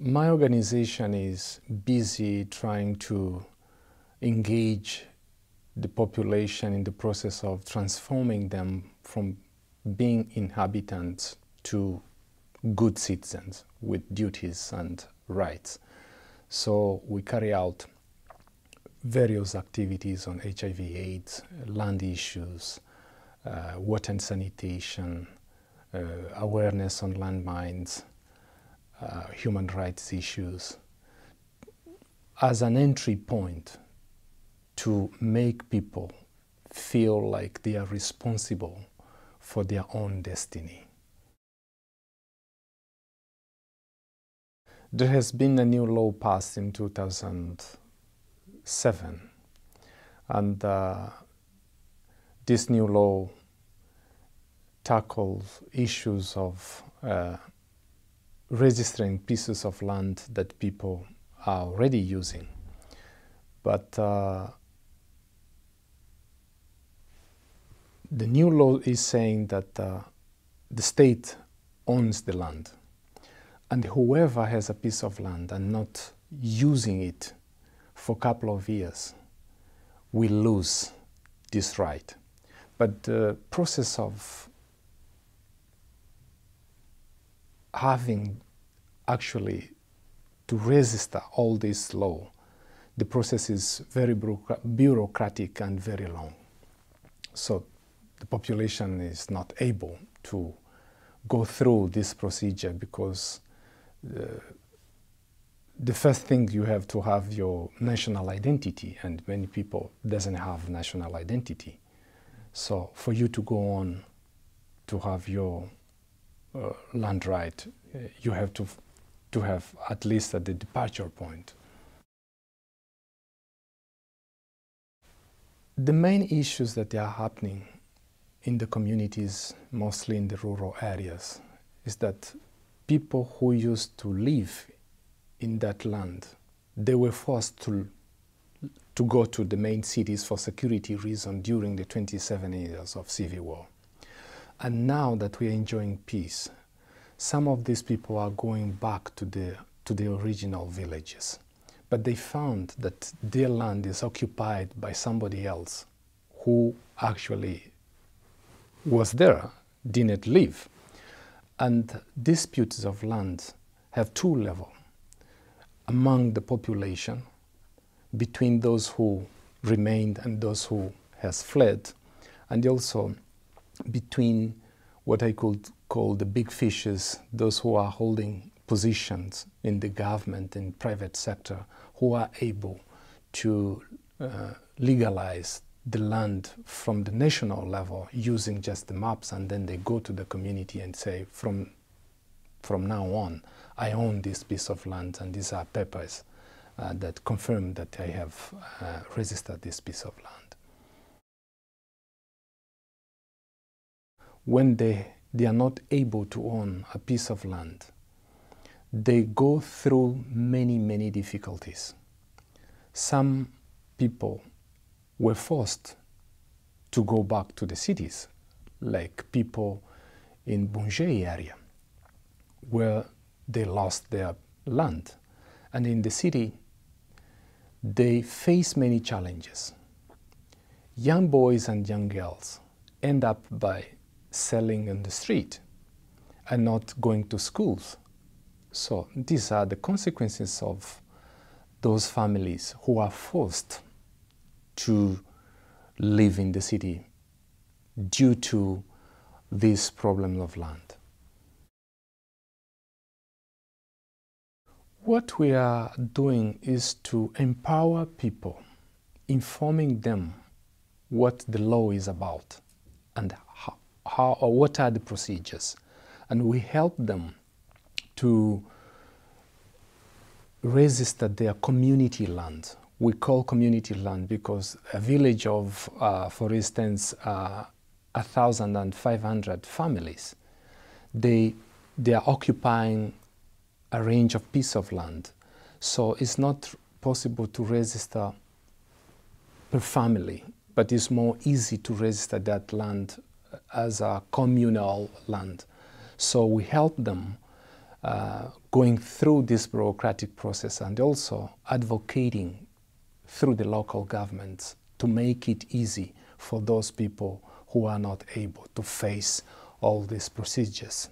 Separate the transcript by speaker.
Speaker 1: My organization is busy trying to engage the population in the process of transforming them from being inhabitants to good citizens with duties and rights. So we carry out various activities on HIV/AIDS, land issues, water and sanitation, awareness on landmines, human rights issues, as an entry point to make people feel like they are responsible for their own destiny. There has been a new law passed in 2007, and this new law tackles issues of registering pieces of land that people are already using. But the new law is saying that the state owns the land, and whoever has a piece of land and not using it for a couple of years will lose this right. But the process of having actually to register all this law, the process is very bureaucratic and very long. So the population is not able to go through this procedure because the first thing you have to have your national identity, and many people doesn't have national identity. So for you to go on to have your land right, you have to have at least at the departure point. The main issues that are happening in the communities, mostly in the rural areas, is that people who used to live in that land, they were forced to go to the main cities for security reasons during the 27 years of civil war. And now that we are enjoying peace, some of these people are going back to the original villages. But they found that their land is occupied by somebody else who actually was there, didn't live. And disputes of land have two levels: among the population, between those who remained and those who has fled, and also between what I could call the big fishes, those who are holding positions in the government and private sector, who are able to legalize the land from the national level using just the maps, and then they go to the community and say, from now on, I own this piece of land, and these are papers that confirm that I have registered this piece of land. When they are not able to own a piece of land, they go through many difficulties. Some people were forced to go back to the cities, like people in Bunjei area, where they lost their land. And in the city, they face many challenges. Young boys and young girls end up by selling in the street and not going to schools. So these are the consequences of those families who are forced to live in the city due to this problem of land. What we are doing is to empower people, informing them what the law is about and how or what are the procedures. And we help them to register their community land. We call community land because a village of, for instance, 1,500 families, they are occupying a range of piece of land. So it's not possible to register per family, but it's more easy to register that land as a communal land. So we help them going through this bureaucratic process and also advocating through the local governments to make it easy for those people who are not able to face all these procedures.